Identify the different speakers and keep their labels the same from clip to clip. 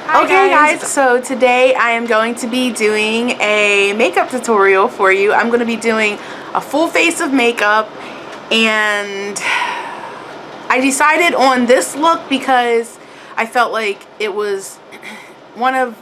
Speaker 1: Okay guys, so today I am going to be doing a makeup tutorial for you. I'm going to be doing a full face of makeup, and I decided on this look because I felt like it was one of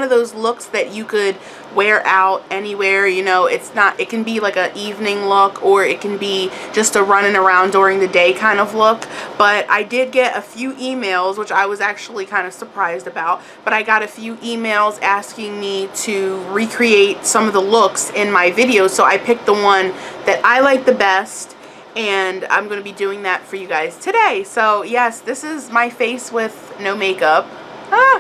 Speaker 1: those looks that you could wear out anywhere. It can be like an evening look, or it can be just a running around during the day kind of look. But I did get a few emails, which I was actually kind of surprised about, but I got a few emails asking me to recreate some of the looks in my videos, so I picked the one that I like the best, and I'm going to be doing that for you guys today. So yes, this is my face with no makeup.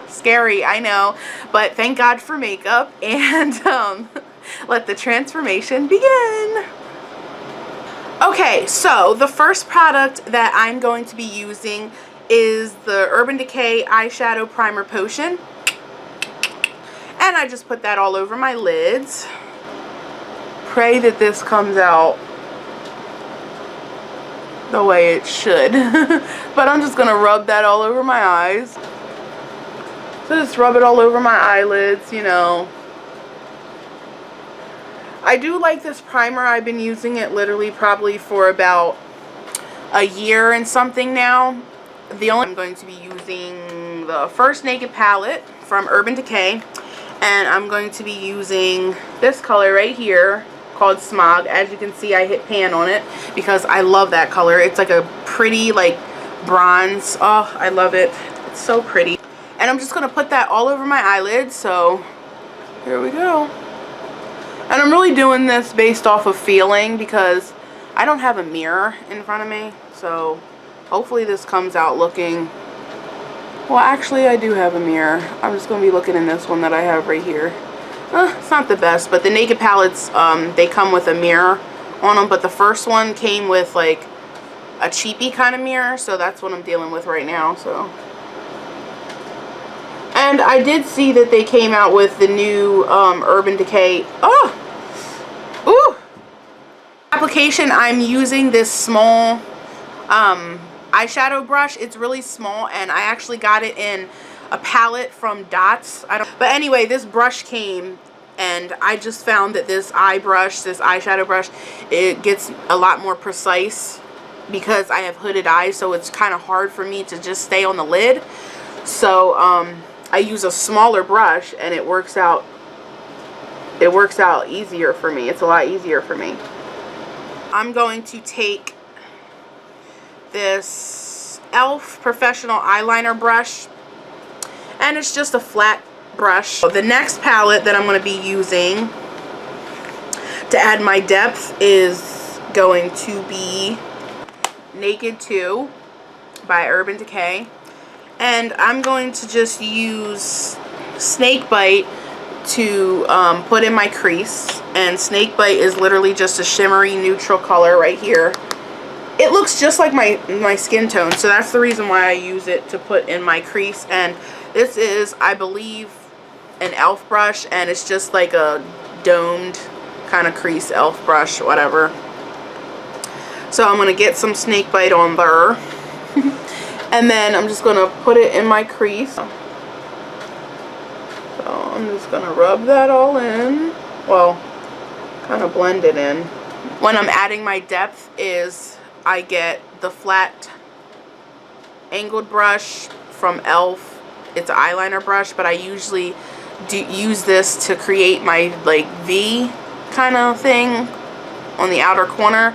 Speaker 1: Scary, I know, but thank God for makeup, and let the transformation begin. Okay, so the first product that I'm going to be using is the Urban Decay Eyeshadow Primer Potion, and I just put that all over my lids. Pray that this comes out the way it should. But I'm just gonna rub that all over my eyes. So just rub it all over my eyelids, I do like this primer. I've been using it literally probably for about a year and something now. I'm going to be using the First Naked palette from Urban Decay, and I'm going to be using this color right here called Smog. As you can see, I hit pan on it because I love that color. It's like a pretty like bronze. Oh, I love it. It's so pretty. And I'm just going to put that all over my eyelids, so here we go. And I'm really doing this based off of feeling because I don't have a mirror in front of me, so hopefully this comes out looking... Well, actually I do have a mirror. I'm just going to be looking in this one that I have right here. It's not the best, but the Naked palettes, they come with a mirror on them, but the first one came with like a cheapy kind of mirror, so that's what I'm dealing with right now, so... And I did see that they came out with the new Urban Decay application. I'm using this small eyeshadow brush. It's really small, and I actually got it in a palette from Dots. But anyway, this brush came, and I just found that this eyeshadow brush, it gets a lot more precise because I have hooded eyes, so it's kind of hard for me to just stay on the lid. So I use a smaller brush, and it works out easier for me. It's a lot easier for me. I'm going to take this e.l.f. professional eyeliner brush, and it's just a flat brush. The next palette that I'm going to be using to add my depth is going to be Naked 2 by Urban Decay. And I'm going to just use Snakebite to put in my crease. And Snakebite is literally just a shimmery neutral color right here. It looks just like my skin tone, so that's the reason why I use it to put in my crease. And this is, I believe, an e.l.f. brush, and it's just like a domed kind of crease e.l.f. brush, whatever. So I'm going to get some Snakebite on there. And then I'm just going to put it in my crease. So I'm just going to rub that all in. Well, kind of blend it in. When I'm adding my depth is I get the flat angled brush from e.l.f. It's an eyeliner brush, but I usually use this to create my like V kind of thing on the outer corner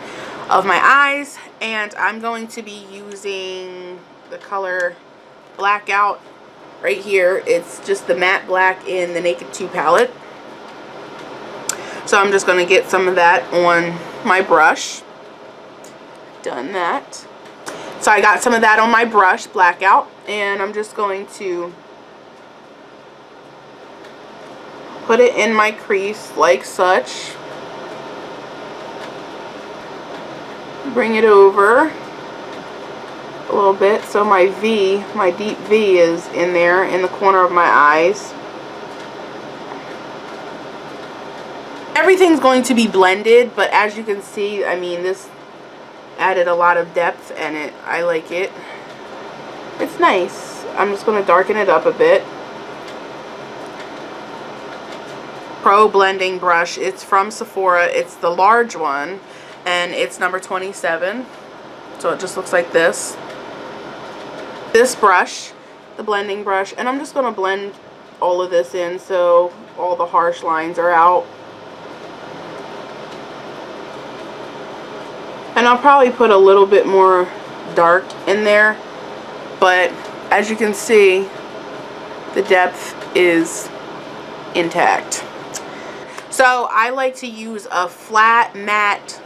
Speaker 1: of my eyes. And I'm going to be using the color Blackout right here. It's just the matte black in the Naked 2 palette. So I'm just going to get some of that on my brush. Done that. So I got some of that on my brush, Blackout, and I'm just going to put it in my crease like such. Bring it over a little bit so my V, my deep V, is in there in the corner of my eyes. Everything's going to be blended, but as you can see, I mean, this added a lot of depth, and I like it. It's nice. I'm just going to darken it up a bit. Pro blending brush. It's from Sephora. It's the large one, and it's number 27. So it just looks like this. This brush, the blending brush, and I'm just going to blend all of this in so all the harsh lines are out. And I'll probably put a little bit more dark in there, but as you can see, the depth is intact. So I like to use a flat matte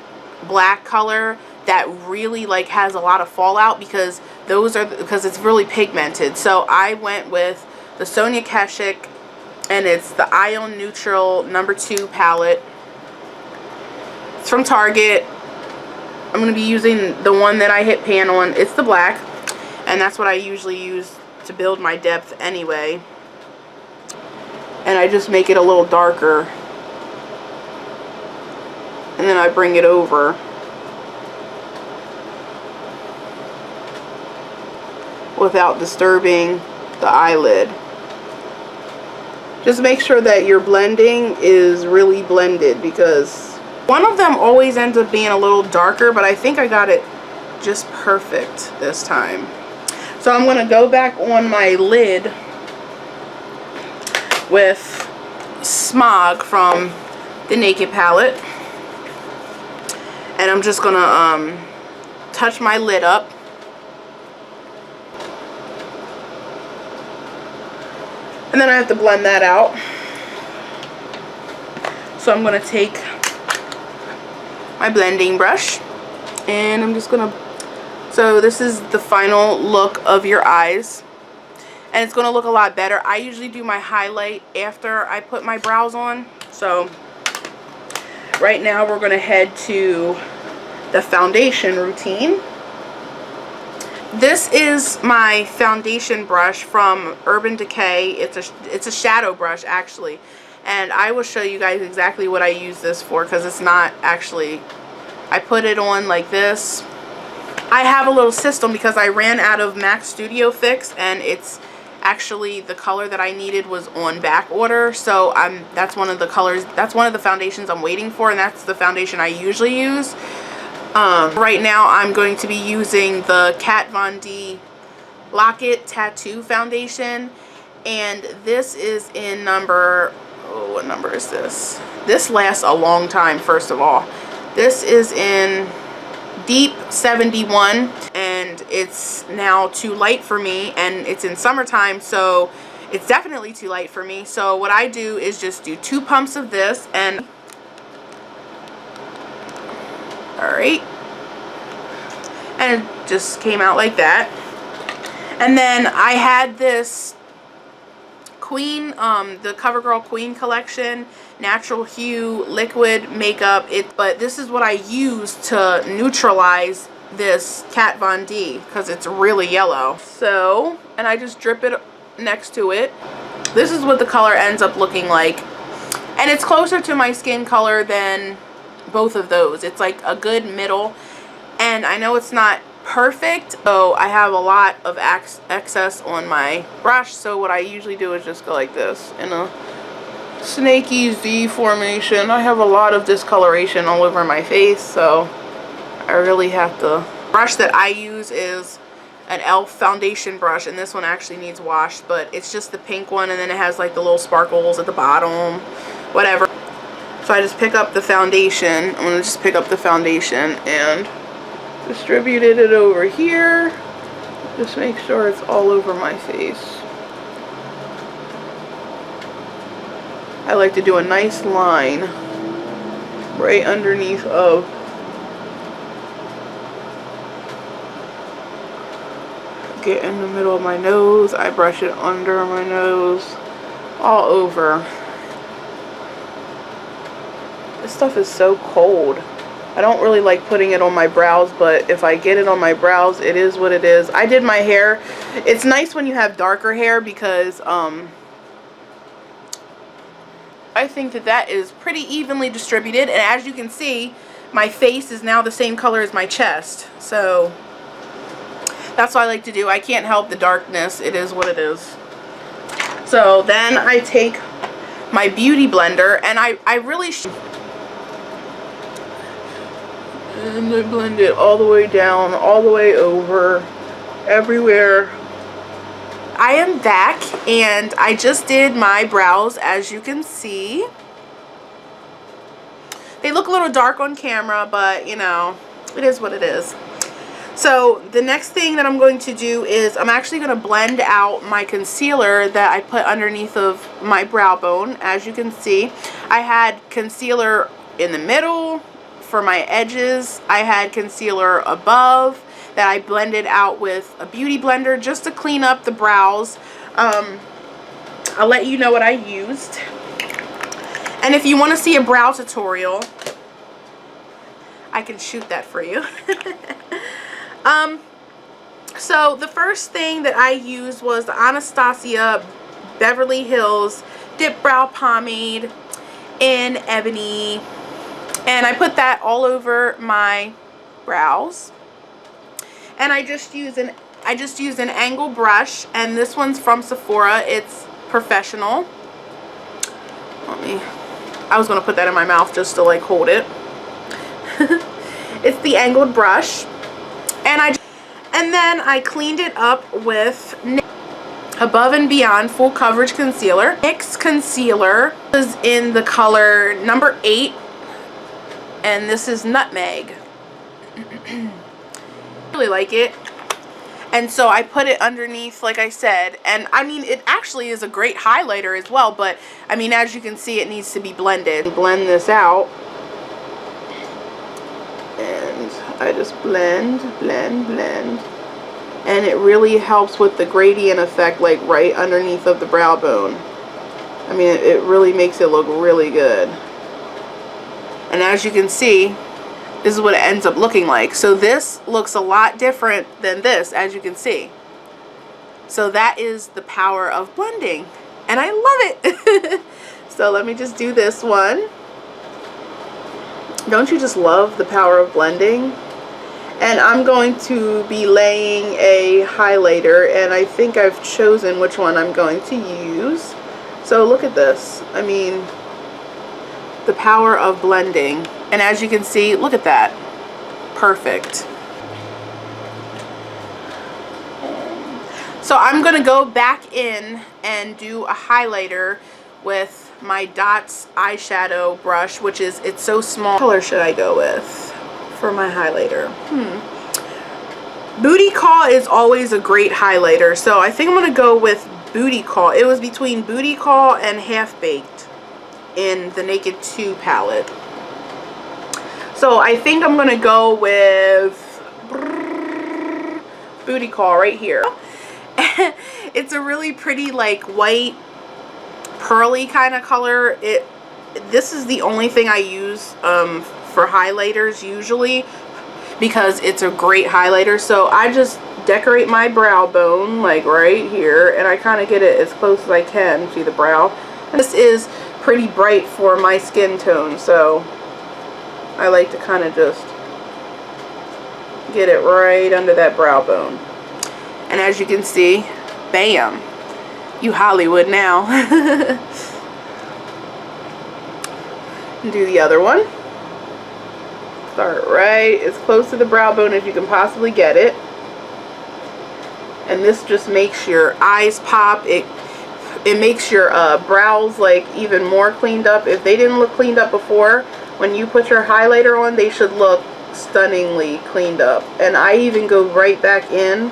Speaker 1: black color that really like has a lot of fallout, because it's really pigmented. So I went with the Sonia Kashuk, and it's the Ion Neutral number 2 palette. It's from Target. I'm going to be using the one that I hit pan on. It's the black, and that's what I usually use to build my depth anyway. And I just make it a little darker, and then I bring it over. Without disturbing the eyelid. Just make sure that your blending is really blended, because one of them always ends up being a little darker, but I think I got it just perfect this time. So I'm going to go back on my lid with Smog from the Naked palette, and I'm just going to touch my lid up. And then I have to blend that out. So I'm going to take my blending brush, and I'm just going to, so this is the final look of your eyes, and it's going to look a lot better. I usually do my highlight after I put my brows on. So right now we're going to head to the foundation routine. This is my foundation brush from Urban Decay. It's a shadow brush actually, and I will show you guys exactly what I use this for, because it's not actually, I put it on like this. I have a little system because I ran out of MAC Studio Fix, and it's actually the color that I needed was on back order. So that's one of the colors, that's one of the foundations I'm waiting for, and that's the foundation I usually use. Right now I'm going to be using the Kat Von D Lock-It Tattoo Foundation, and this is in number, oh, what number is this? This lasts a long time, first of all. This is in Deep 71, and it's now too light for me, and it's in summertime, so it's definitely too light for me. So what I do is just do 2 pumps of this, and alright, and it just came out like that. And then I had this Queen, the CoverGirl Queen collection, Natural Hue liquid makeup, but this is what I use to neutralize this Kat Von D, because it's really yellow. So, and I just drip it next to it. This is what the color ends up looking like, and it's closer to my skin color than both of those. It's like a good middle, and I know it's not perfect, so I have a lot of excess on my brush. So what I usually do is just go like this in a snaky Z formation. I have a lot of discoloration all over my face, so I really have to. The brush that I use is an e.l.f. foundation brush, and this one actually needs washed, but it's just the pink one, and then it has like the little sparkles at the bottom, whatever. So I just pick up the foundation. I'm going to just pick up the foundation and distribute it over here. Just make sure it's all over my face. I like to do a nice line right underneath of get in the middle of my nose. I brush it under my nose, all over. This stuff is so cold. I don't really like putting it on my brows, but if I get it on my brows, it is what it is. I did my hair. It's nice when you have darker hair, because I think that is pretty evenly distributed, and as you can see, my face is now the same color as my chest. So That's what I like to do. I can't help the darkness. It is what it is. So then I take my beauty blender and I really and I blend it all the way down, all the way over, everywhere. I am back and I just did my brows, as you can see. They look a little dark on camera, but you know, it is what it is. So the next thing that I'm going to do is I'm actually going to blend out my concealer that I put underneath of my brow bone. As you can see, I had concealer in the middle for my edges. I had concealer above that I blended out with a beauty blender just to clean up the brows. I'll let you know what I used. And if you want to see a brow tutorial, I can shoot that for you. So the first thing that I used was the Anastasia Beverly Hills Dip Brow Pomade in Ebony. And I put that all over my brows. And I just used an angle brush, and this one's from Sephora. It's professional. I was gonna put that in my mouth just to like hold it. It's the angled brush, and then I cleaned it up with Above and Beyond Full Coverage Concealer. NYX concealer is in the color number 8, and this is Nutmeg. Really like it, and so I put it underneath, like I said, and I mean it actually is a great highlighter as well, but I mean, as you can see, it needs to be blended. Blend this out, and I just blend, and it really helps with the gradient effect, like right underneath of the brow bone. I mean, it really makes it look really good. And as you can see, this is what it ends up looking like. So this looks a lot different than this, as you can see. So that is the power of blending, and I love it. So let me just do this one. Don't you just love the power of blending? And I'm going to be laying a highlighter, and I think I've chosen which one I'm going to use. So look at this. I mean, the power of blending. And as you can see, look at that. Perfect. So I'm going to go back in and do a highlighter with my Dots eyeshadow brush, which is, it's so small. What color should I go with for my highlighter? Booty Call is always a great highlighter, so I think I'm going to go with Booty Call. It was between Booty Call and Half Baked in the Naked 2 palette. So I think I'm going to go with Booty Call right here. It's a really pretty, like, white, pearly kind of color. This is the only thing I use for highlighters usually, because it's a great highlighter. So I just decorate my brow bone, like right here, and I kind of get it as close as I can to the brow. And this is pretty bright for my skin tone, so I like to kind of just get it right under that brow bone. And as you can see, bam, you Hollywood now. And do the other one. Start right as close to the brow bone as you can possibly get it. And this just makes your eyes pop. It makes your brows like even more cleaned up. If they didn't look cleaned up before, when you put your highlighter on, they should look stunningly cleaned up. And I even go right back in,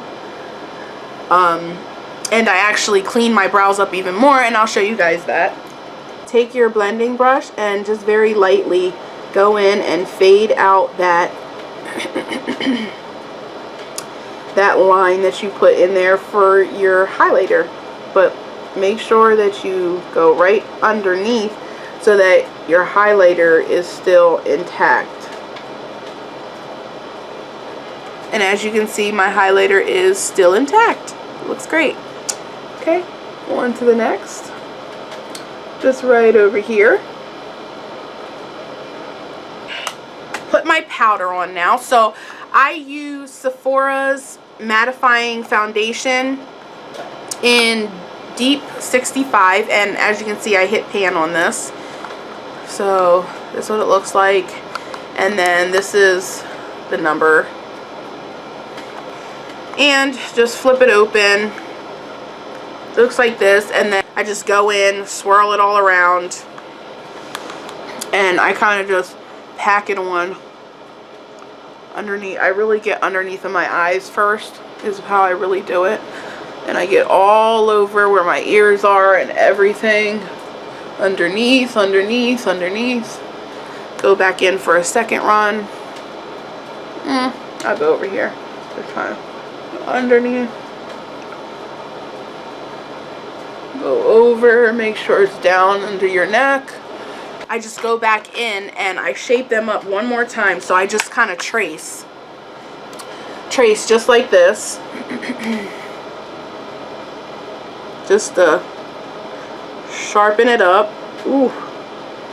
Speaker 1: and I actually clean my brows up even more, and I'll show you guys that. Take your blending brush and just very lightly go in and fade out that that line that you put in there for your highlighter, but make sure that you go right underneath so that your highlighter is still intact. And as you can see, my highlighter is still intact. It looks great. Okay, on to the next. Just right over here. Put my powder on now. So I use Sephora's mattifying foundation in Deep 65, and as you can see, I hit pan on this. So this is what it looks like, and then this is the number. And just flip it open. It looks like this, and then I just go in, swirl it all around, and I kind of just pack it on underneath. I really get underneath of my eyes first, is how I really do it. And I get all over where my ears are and everything. Underneath, underneath, underneath. Go back in for a second run. I'll go over here. Just kind of underneath. Go over, make sure it's down under your neck. I just go back in and I shape them up one more time. So I just kind of trace. Trace just like this. Just to sharpen it up. Ooh,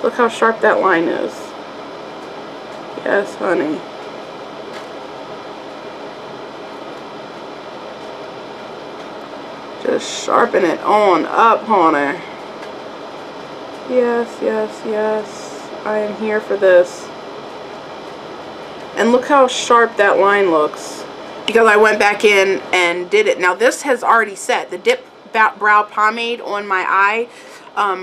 Speaker 1: look how sharp that line is. Yes, honey. Just sharpen it on up, honey. Yes, yes, yes. I am here for this. And look how sharp that line looks. Because I went back in and did it. Now this has already set. The dip brow pomade on my eye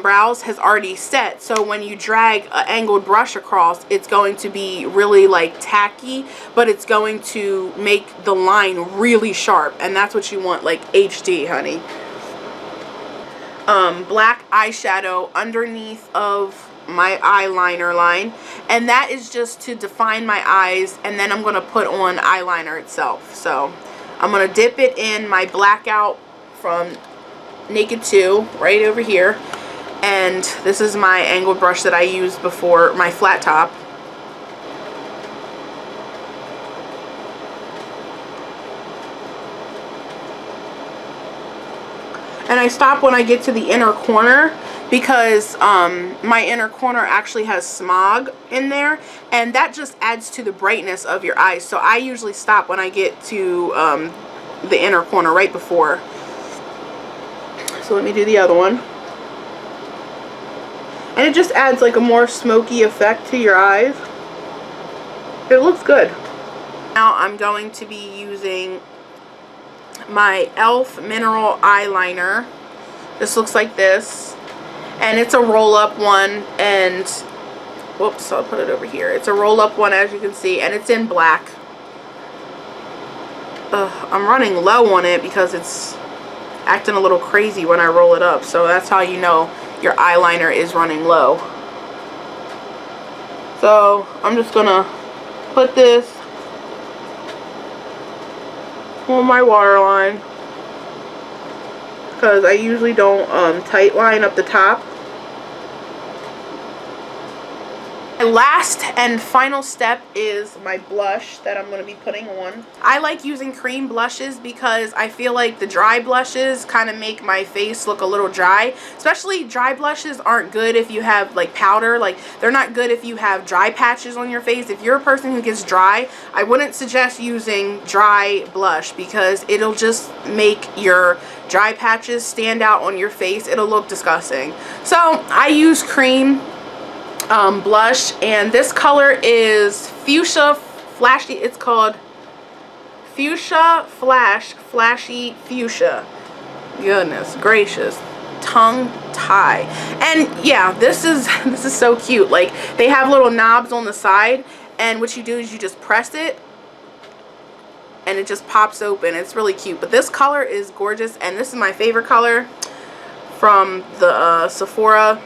Speaker 1: brows has already set, so when you drag an angled brush across, it's going to be really like tacky, but it's going to make the line really sharp, and that's what you want, like HD, honey. Black eyeshadow underneath of my eyeliner line, and that is just to define my eyes, and then I'm going to put on eyeliner itself. So I'm going to dip it in my blackout from Naked 2 right over here, and this is my angled brush that I used before, my flat top. And I stop when I get to the inner corner, because my inner corner actually has smog in there, and that just adds to the brightness of your eyes. So I usually stop when I get to the inner corner right before. So let me do the other one. And it just adds like a more smoky effect to your eyes. It looks good. Now I'm going to be using my e.l.f. mineral eyeliner. This looks like this. And it's a roll-up one, and whoops, I'll put it over here. It's a roll-up one, as you can see, and it's in black. I'm running low on it because it's acting a little crazy when I roll it up, so that's how you know your eyeliner is running low. So I'm just gonna put this on my waterline, because I usually don't tight line up the top. My last and final step is my blush that I'm going to be putting on. I like using cream blushes because I feel like the dry blushes kind of make my face look a little dry. Especially dry blushes aren't good if you have like powder. Like, they're not good if you have dry patches on your face. If you're a person who gets dry, I wouldn't suggest using dry blush, because it'll just make your dry patches stand out on your face. It'll look disgusting. So I use cream blush, and this color is Fuchsia Flashy. It's called Fuchsia Flashy Fuchsia. Goodness gracious, tongue tie. And yeah, this is so cute. Like, they have little knobs on the side, and what you do is you just press it and it just pops open. It's really cute. But this color is gorgeous, and this is my favorite color from the Sephora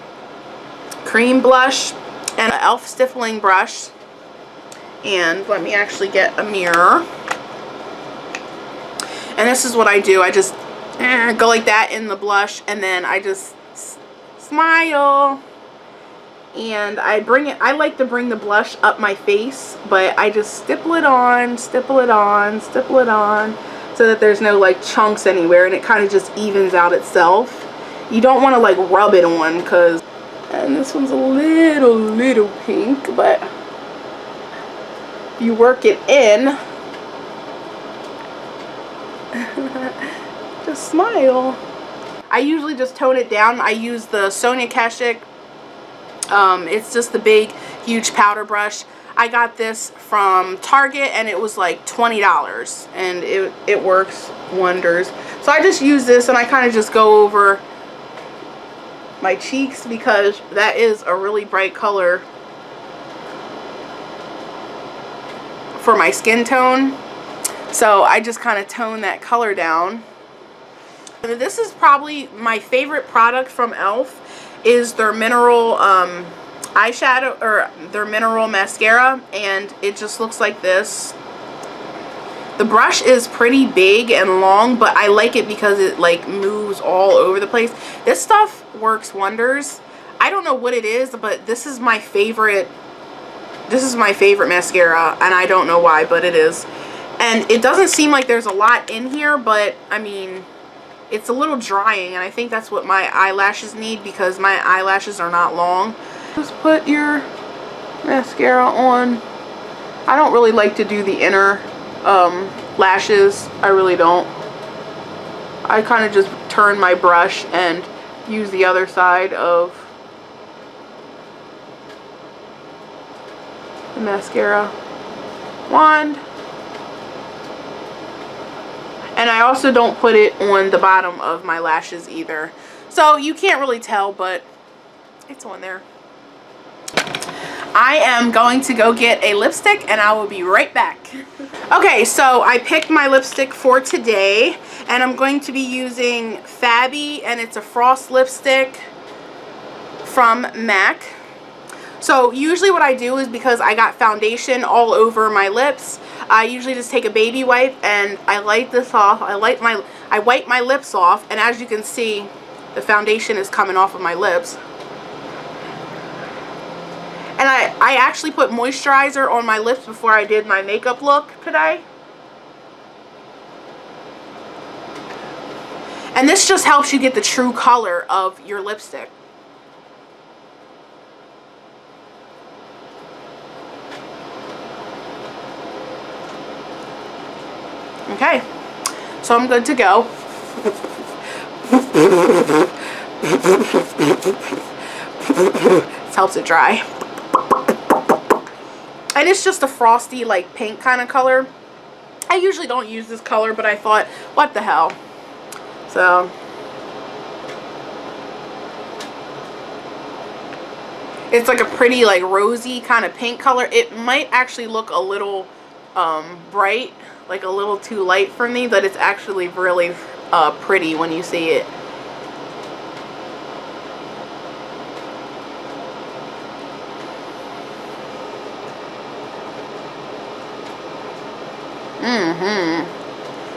Speaker 1: cream blush. And an e.l.f. stippling brush. And let me actually get a mirror. And this is what I do. I just go like that in the blush, and then I just smile. And I like to bring the blush up my face, but I just stipple it on, stipple it on, stipple it on, so that there's no like chunks anywhere, and it kind of just evens out itself. You don't want to like rub it on, because, and this one's a little pink, but you work it in, a smile. I usually just tone it down. I use the Sonia Kashuk. It's just the big, huge powder brush. I got this from Target and it was like $20 and it works wonders. So I just use this and I kind of just go over my cheeks because that is a really bright color for my skin tone. So I just kind of tone that color down. And this is probably my favorite product from e.l.f. is their mineral eyeshadow, or their mineral mascara, and it just looks like this. The brush is pretty big and long, but I like it because it like moves all over the place. This stuff works wonders. I don't know what it is, but this is my favorite. This is my favorite mascara, and I don't know why, but it is. And it doesn't seem like there's a lot in here, but I mean, it's a little drying, and I think that's what my eyelashes need because my eyelashes are not long. Just put your mascara on. I don't really like to do the inner lashes. I really don't. I kind of just turn my brush and use the other side of the mascara wand. And I also don't put it on the bottom of my lashes either. So you can't really tell, but it's on there. I am going to go get a lipstick and I will be right back. Okay, so I picked my lipstick for today and I'm going to be using Fabby, and it's a frost lipstick from MAC. So usually what I do is, because I got foundation all over my lips, I usually just take a baby wipe and I light this off. I wipe my lips off, and as you can see, the foundation is coming off of my lips. And I actually put moisturizer on my lips before I did my makeup look today. And this just helps you get the true color of your lipstick. Okay, so I'm good to go. This helps it dry. And it's just a frosty, like pink kind of color. I usually don't use this color, but I thought, what the hell? So it's like a pretty, like rosy kind of pink color. It might actually look a little bright, like a little too light for me, but it's actually really pretty when you see it.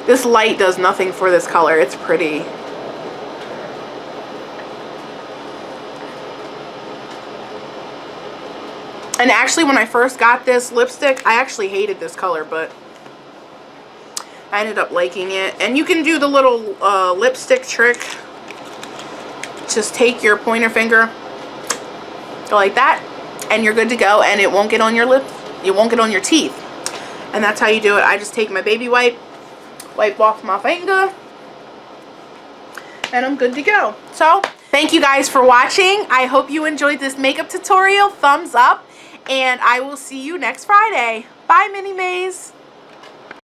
Speaker 1: This light does nothing for this color. It's pretty. And actually, when I first got this lipstick, I actually hated this color, but I ended up liking it. And you can do the little lipstick trick. Just take your pointer finger, go like that, and you're good to go, and it won't get on your lips. It won't get on your teeth. And that's how you do it. I just take my baby wipe off my finger, and I'm good to go. So thank you guys for watching. I hope you enjoyed this makeup tutorial. Thumbs up, and I will see you next Friday. Bye, Mini Maze.